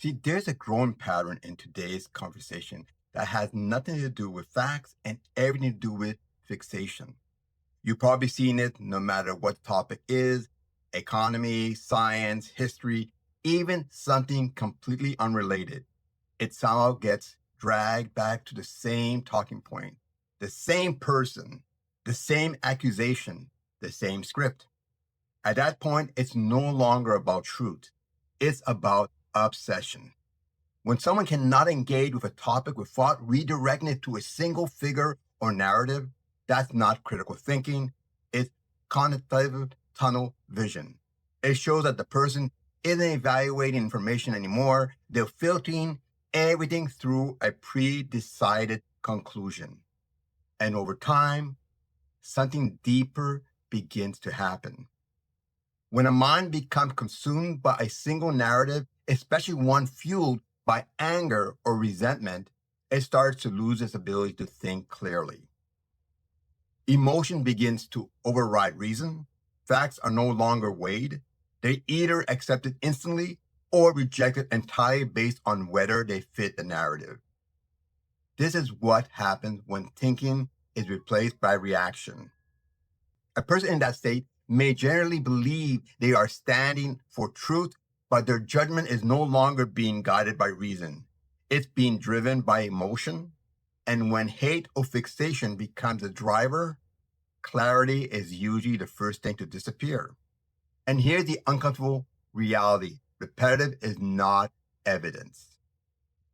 See, there's a growing pattern in today's conversation that has nothing to do with facts and everything to do with fixation. You've probably seen it no matter what the topic is: economy, science, history, even something completely unrelated. It somehow gets dragged back to the same talking point, the same person, the same accusation, the same script. At that point, it's no longer about truth. It's about obsession. When someone cannot engage with a topic without redirecting it to a single figure or narrative, that's not critical thinking. It's cognitive tunnel vision. It shows that the person isn't evaluating information anymore. They're filtering everything through a pre-decided conclusion. And over time, something deeper begins to happen. When a mind becomes consumed by a single narrative, especially one fueled by anger or resentment, it starts to lose its ability to think clearly. Emotion begins to override reason. Facts are no longer weighed. They're either accepted instantly or rejected entirely based on whether they fit the narrative. This is what happens when thinking is replaced by reaction. A person in that state may generally believe they are standing for truth, but their judgment is no longer being guided by reason. It's being driven by emotion. And when hate or fixation becomes a driver, clarity is usually the first thing to disappear. And here's the uncomfortable reality: repetitive is not evidence.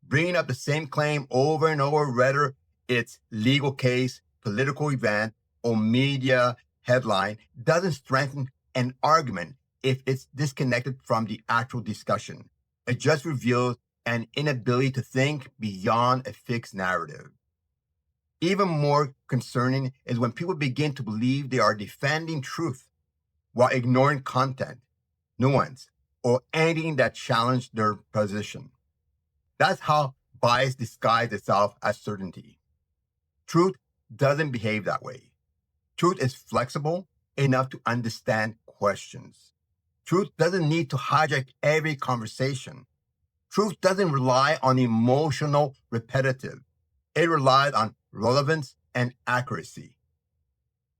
Bringing up the same claim over and over, whether it's legal case, political event, or media headline, doesn't strengthen an argument if it's disconnected from the actual discussion. It just reveals an inability to think beyond a fixed narrative. Even more concerning is when people begin to believe they are defending truth while ignoring content, nuance, or anything that challenged their position. That's how bias disguises itself as certainty. Truth doesn't behave that way. Truth is flexible enough to understand questions. Truth doesn't need to hijack every conversation. Truth doesn't rely on emotional repetitive. It relies on relevance and accuracy.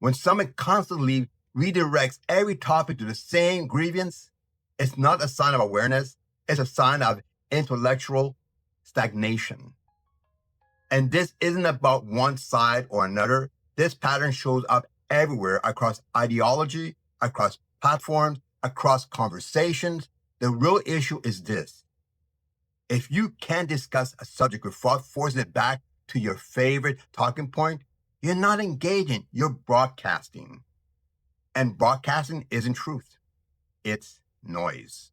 When someone constantly redirects every topic to the same grievance, it's not a sign of awareness, it's a sign of intellectual stagnation. And this isn't about one side or another. This pattern shows up everywhere across ideology, across platforms, across conversations. The real issue is this: if you can't discuss a subject without forcing it back to your favorite talking point, you're not engaging, you're broadcasting. And broadcasting isn't truth, it's noise.